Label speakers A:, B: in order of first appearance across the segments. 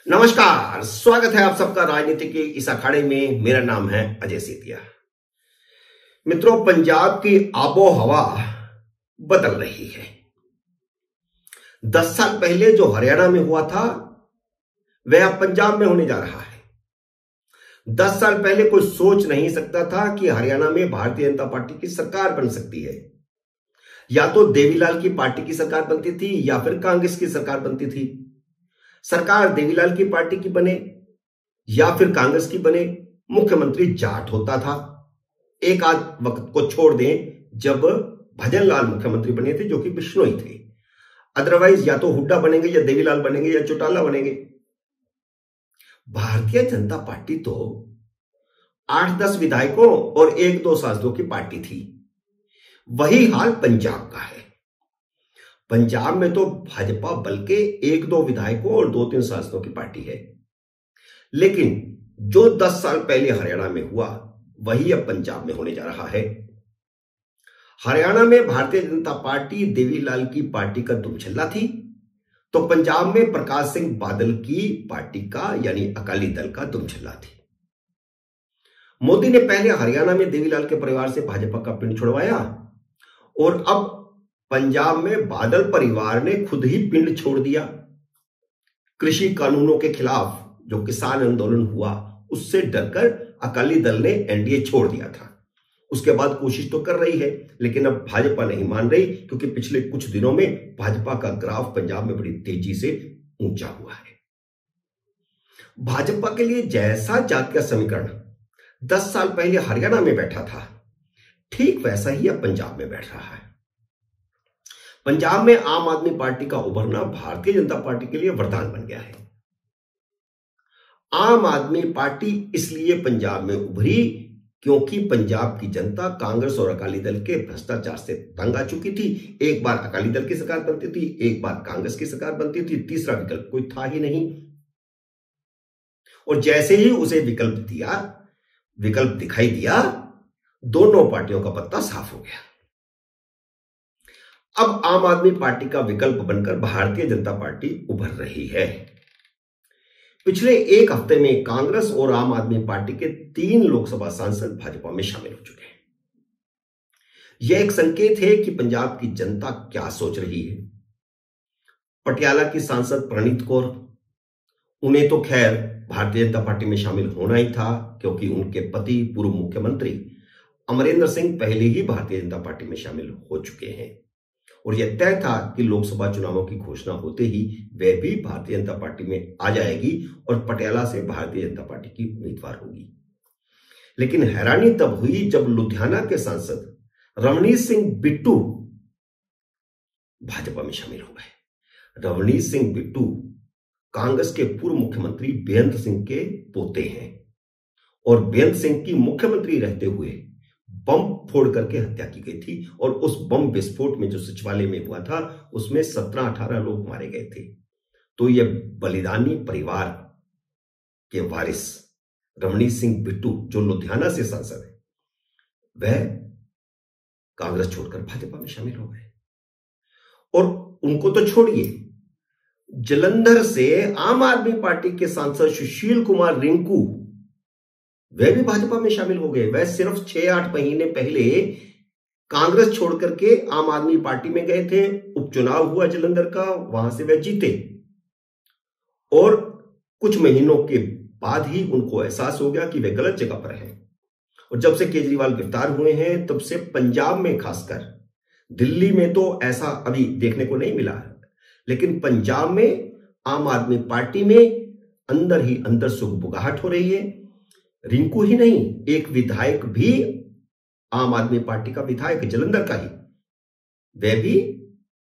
A: नमस्कार, स्वागत है आप सबका राजनीति के इस अखाड़े में। मेरा नाम है अजय सेतिया। मित्रों, पंजाब की आबो हवा बदल रही है। 10 साल पहले जो हरियाणा में हुआ था वह अब पंजाब में होने जा रहा है। 10 साल पहले कोई सोच नहीं सकता था कि हरियाणा में भारतीय जनता पार्टी की सरकार बन सकती है। या तो देवीलाल की पार्टी की सरकार बनती थी या फिर कांग्रेस की सरकार बनती थी। सरकार देवीलाल की पार्टी की बने या फिर कांग्रेस की बने, मुख्यमंत्री जाट होता था। एक आध वक्त को छोड़ दें जब भजनलाल मुख्यमंत्री बने थे जो कि बिश्नोई थे। अदरवाइज या तो हुड्डा बनेंगे या देवीलाल बनेंगे या चौटाला बनेंगे। भारतीय जनता पार्टी तो 8-10 विधायकों और 1-2 सांसदों की पार्टी थी। वही हाल पंजाब का है। पंजाब में तो भाजपा बल्कि 1-2 विधायकों और 2-3 सांसदों की पार्टी है। लेकिन जो 10 साल पहले हरियाणा में हुआ वही अब पंजाब में होने जा रहा है। हरियाणा में भारतीय जनता पार्टी देवीलाल की पार्टी का दुमछल्ला थी, तो पंजाब में प्रकाश सिंह बादल की पार्टी का यानी अकाली दल का दुमछल्ला थी। मोदी ने पहले हरियाणा में देवीलाल के परिवार से भाजपा का पिंड छुड़वाया और अब पंजाब में बादल परिवार ने खुद ही पिंड छोड़ दिया। कृषि कानूनों के खिलाफ जो किसान आंदोलन हुआ उससे डरकर अकाली दल ने एनडीए छोड़ दिया था। उसके बाद कोशिश तो कर रही है, लेकिन अब भाजपा नहीं मान रही, क्योंकि पिछले कुछ दिनों में भाजपा का ग्राफ पंजाब में बड़ी तेजी से ऊंचा हुआ है। भाजपा के लिए जैसा जातीय समीकरण 10 साल पहले हरियाणा में बैठा था, ठीक वैसा ही अब पंजाब में बैठ रहा है। पंजाब में आम आदमी पार्टी का उभरना भारतीय जनता पार्टी के लिए वरदान बन गया है। आम आदमी पार्टी इसलिए पंजाब में उभरी क्योंकि पंजाब की जनता कांग्रेस और अकाली दल के भ्रष्टाचार से तंग आ चुकी थी। एक बार अकाली दल की सरकार बनती थी, एक बार कांग्रेस की सरकार बनती थी, तीसरा विकल्प कोई था ही नहीं। और जैसे ही उसे विकल्प दिखाई दिया, दोनों पार्टियों का पत्ता साफ हो गया। अब आम आदमी पार्टी का विकल्प बनकर भारतीय जनता पार्टी उभर रही है। पिछले एक हफ्ते में कांग्रेस और आम आदमी पार्टी के 3 लोकसभा सांसद भाजपा में शामिल हो चुके हैं। यह एक संकेत है कि पंजाब की जनता क्या सोच रही है। पटियाला की सांसद प्रणीत कौर, उन्हें तो खैर भारतीय जनता पार्टी में शामिल होना ही था, क्योंकि उनके पति पूर्व मुख्यमंत्री अमरेंद्र सिंह पहले ही भारतीय जनता पार्टी में शामिल हो चुके हैं और यह तय था कि लोकसभा चुनावों की घोषणा होते ही वह भी भारतीय जनता पार्टी में आ जाएगी और पटियाला से भारतीय जनता पार्टी की उम्मीदवार होगी। लेकिन हैरानी तब हुई जब लुधियाना के सांसद रवनीत सिंह बिट्टू भाजपा में शामिल हो गए। रवनीत सिंह बिट्टू कांग्रेस के पूर्व मुख्यमंत्री बेअंत सिंह के पोते हैं और बेअंत सिंह की मुख्यमंत्री रहते हुए बम फोड़ करके हत्या की गई थी और उस बम विस्फोट में जो सचिवालय में हुआ था उसमें 17-18 लोग मारे गए थे। तो यह बलिदानी परिवार के वारिस रवनीत सिंह बिट्टू जो लुधियाना से सांसद है, वह कांग्रेस छोड़कर भाजपा में शामिल हो गए। और उनको तो छोड़िए, जालंधर से आम आदमी पार्टी के सांसद सुशील कुमार रिंकू वह भी भाजपा में शामिल हो गए। वह सिर्फ 6-8 महीने पहले कांग्रेस छोड़ करके आम आदमी पार्टी में गए थे। उपचुनाव हुआ जालंधर का, वहां से वह जीते और कुछ महीनों के बाद ही उनको एहसास हो गया कि वे गलत जगह पर हैं। और जब से केजरीवाल गिरफ्तार हुए हैं तब से पंजाब में, खासकर दिल्ली में तो ऐसा अभी देखने को नहीं मिला, लेकिन पंजाब में आम आदमी पार्टी में अंदर ही अंदर सुगबुगाहट हो रही है। रिंकू ही नहीं, एक विधायक भी, आम आदमी पार्टी का विधायक जालंधर का ही, वह भी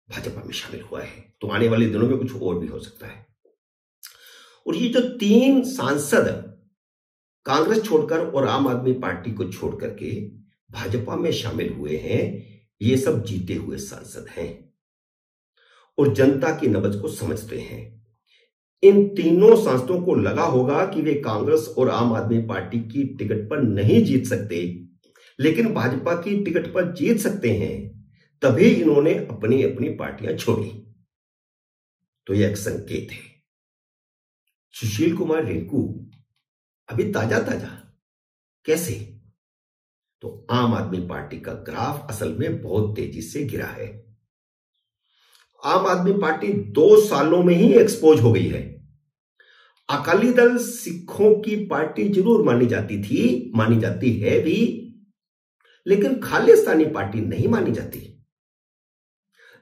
A: भाजपा में शामिल हुआ है। तो आने वाले दिनों में कुछ और भी हो सकता है। और ये जो 3 सांसद कांग्रेस छोड़कर और आम आदमी पार्टी को छोड़ करके भाजपा में शामिल हुए हैं, ये सब जीते हुए सांसद हैं और जनता की नब्ज को समझते हैं। इन तीनों सांसदों को लगा होगा कि वे कांग्रेस और आम आदमी पार्टी की टिकट पर नहीं जीत सकते, लेकिन भाजपा की टिकट पर जीत सकते हैं, तभी इन्होंने अपनी अपनी पार्टियां छोड़ी। तो यह एक संकेत है। सुशील कुमार रिंकू अभी ताजा ताजा कैसे? तो आम आदमी पार्टी का ग्राफ असल में बहुत तेजी से गिरा है। आम आदमी पार्टी 2 सालों में ही एक्सपोज हो गई है। अकाली दल सिखों की पार्टी जरूर मानी जाती है भी, लेकिन खालिस्तानी पार्टी नहीं मानी जाती।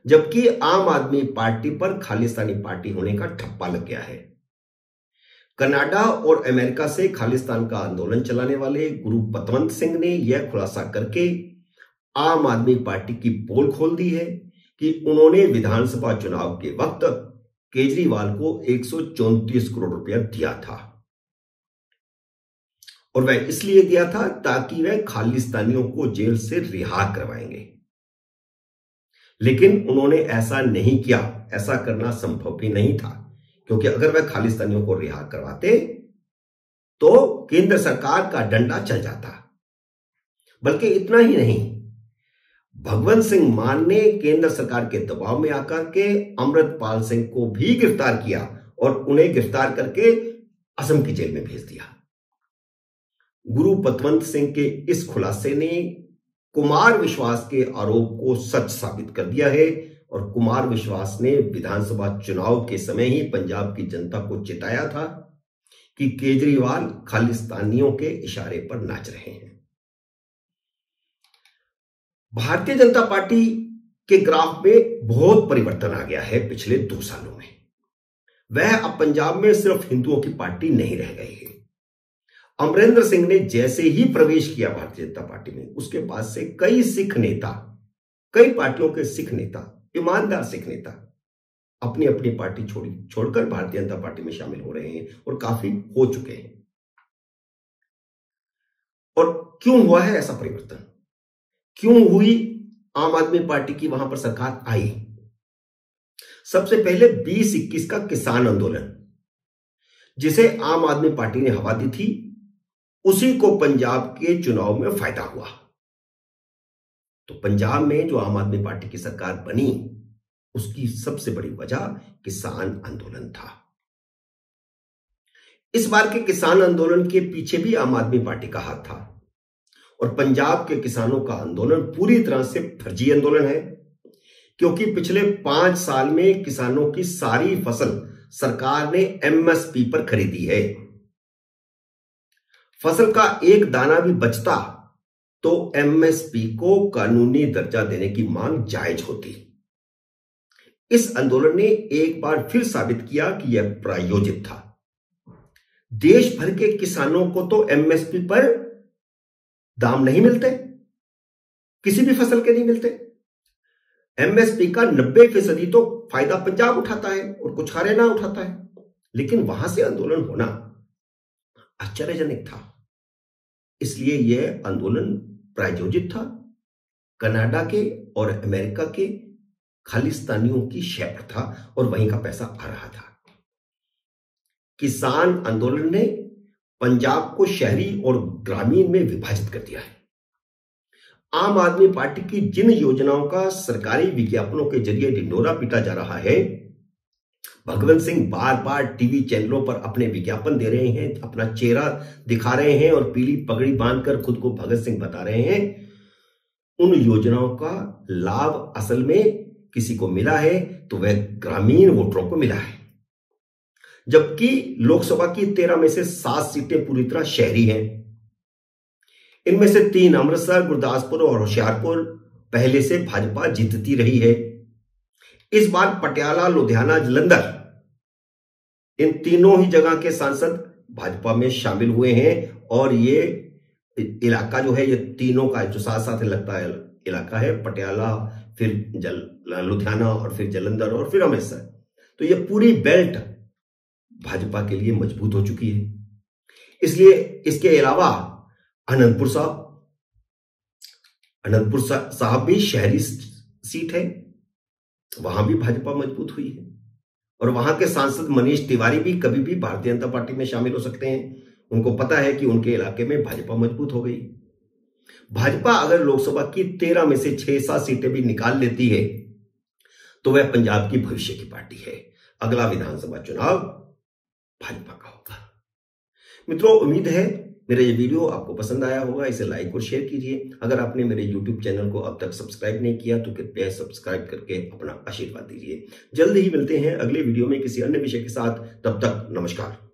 A: जबकि आम आदमी पार्टी पर खालिस्तानी पार्टी होने का ठप्पा लग गया है। कनाडा और अमेरिका से खालिस्तान का आंदोलन चलाने वाले गुरु पतवंत सिंह ने यह खुलासा करके आम आदमी पार्टी की पोल खोल दी है कि उन्होंने विधानसभा चुनाव के वक्त केजरीवाल को 134 करोड़ रुपया दिया था, और वह इसलिए दिया था ताकि वह खालिस्तानियों को जेल से रिहा करवाएंगे। लेकिन उन्होंने ऐसा नहीं किया। ऐसा करना संभव भी नहीं था, क्योंकि अगर वह खालिस्तानियों को रिहा करवाते तो केंद्र सरकार का डंडा चल जाता। बल्कि इतना ही नहीं, भगवंत सिंह मान ने केंद्र सरकार के दबाव में आकर के अमृतपाल सिंह को भी गिरफ्तार किया और उन्हें गिरफ्तार करके असम की जेल में भेज दिया। गुरु पतवंत सिंह के इस खुलासे ने कुमार विश्वास के आरोप को सच साबित कर दिया है, और कुमार विश्वास ने विधानसभा चुनाव के समय ही पंजाब की जनता को चिताया था कि केजरीवाल खालिस्तानियों के इशारे पर नाच रहे हैं। भारतीय जनता पार्टी के ग्राफ में बहुत परिवर्तन आ गया है पिछले 2 सालों में। वह अब पंजाब में सिर्फ हिंदुओं की पार्टी नहीं रह गई है। अमरिंदर सिंह ने जैसे ही प्रवेश किया भारतीय जनता पार्टी में, उसके बाद से कई सिख नेता, कई पार्टियों के सिख नेता, ईमानदार सिख नेता अपनी अपनी पार्टी छोड़कर भारतीय जनता पार्टी में शामिल हो रहे हैं, और काफी हो चुके हैं। और क्यों हुआ है ऐसा परिवर्तन? क्यों हुई आम आदमी पार्टी की वहां पर सरकार आई? सबसे पहले 2021 का किसान आंदोलन, जिसे आम आदमी पार्टी ने हवा दी थी, उसी को पंजाब के चुनाव में फायदा हुआ। तो पंजाब में जो आम आदमी पार्टी की सरकार बनी, उसकी सबसे बड़ी वजह किसान आंदोलन था। इस बार के किसान आंदोलन के पीछे भी आम आदमी पार्टी का हाथ था, और पंजाब के किसानों का आंदोलन पूरी तरह से फर्जी आंदोलन है, क्योंकि पिछले 5 साल में किसानों की सारी फसल सरकार ने एमएसपी पर खरीदी है। फसल का एक दाना भी बचता तो एमएसपी को कानूनी दर्जा देने की मांग जायज होती। इस आंदोलन ने एक बार फिर साबित किया कि यह प्रायोजित था। देश भर के किसानों को तो एमएसपी पर दाम नहीं मिलते, किसी भी फसल के नहीं मिलते। एमएसपी का 90% तो फायदा पंजाब उठाता है और कुछ हरियाणा उठाता है, लेकिन वहां से आंदोलन होना आश्चर्यजनक था। इसलिए यह आंदोलन प्रायोजित था। कनाडा के और अमेरिका के खालिस्तानियों की शय पर था, और वहीं का पैसा आ रहा था। किसान आंदोलन ने पंजाब को शहरी और ग्रामीण में विभाजित कर दिया है। आम आदमी पार्टी की जिन योजनाओं का सरकारी विज्ञापनों के जरिए ढिंढोरा पीटा जा रहा है, भगवंत सिंह बार बार टीवी चैनलों पर अपने विज्ञापन दे रहे हैं, अपना चेहरा दिखा रहे हैं और पीली पगड़ी बांधकर खुद को भगत सिंह बता रहे हैं। उन योजनाओं का लाभ असल में किसी को मिला है तो वह ग्रामीण वोटरों को मिला है, जबकि लोकसभा की 13 में से 7 सीटें पूरी तरह शहरी हैं। इनमें से 3 अमृतसर, गुरदासपुर और होशियारपुर पहले से भाजपा जीतती रही है। इस बार पटियाला, लुधियाना, जालंधर, इन तीनों ही जगह के सांसद भाजपा में शामिल हुए हैं, और ये इलाका जो है, ये तीनों का जो साथ साथ लगता है इलाका है, पटियाला, फिर लुधियाना और फिर जालंधर और फिर अमृतसर। तो ये पूरी बेल्ट भाजपा के लिए मजबूत हो चुकी है। इसलिए इसके अलावा अनंतपुर साहब भी शहरी सीट है, वहां भी भाजपा मजबूत हुई है, और वहां के सांसद मनीष तिवारी भी कभी भी भारतीय जनता पार्टी में शामिल हो सकते हैं। उनको पता है कि उनके इलाके में भाजपा मजबूत हो गई। भाजपा अगर लोकसभा की 13 में से 6-7 सीटें भी निकाल लेती है तो वह पंजाब की भविष्य की पार्टी है। अगला विधानसभा चुनाव भाजपा का होगा। मित्रों, उम्मीद है मेरा ये वीडियो आपको पसंद आया होगा। इसे लाइक और शेयर कीजिए। अगर आपने मेरे YouTube चैनल को अब तक सब्सक्राइब नहीं किया तो कृपया सब्सक्राइब करके अपना आशीर्वाद दीजिए। जल्द ही मिलते हैं अगले वीडियो में किसी अन्य विषय के साथ। तब तक नमस्कार।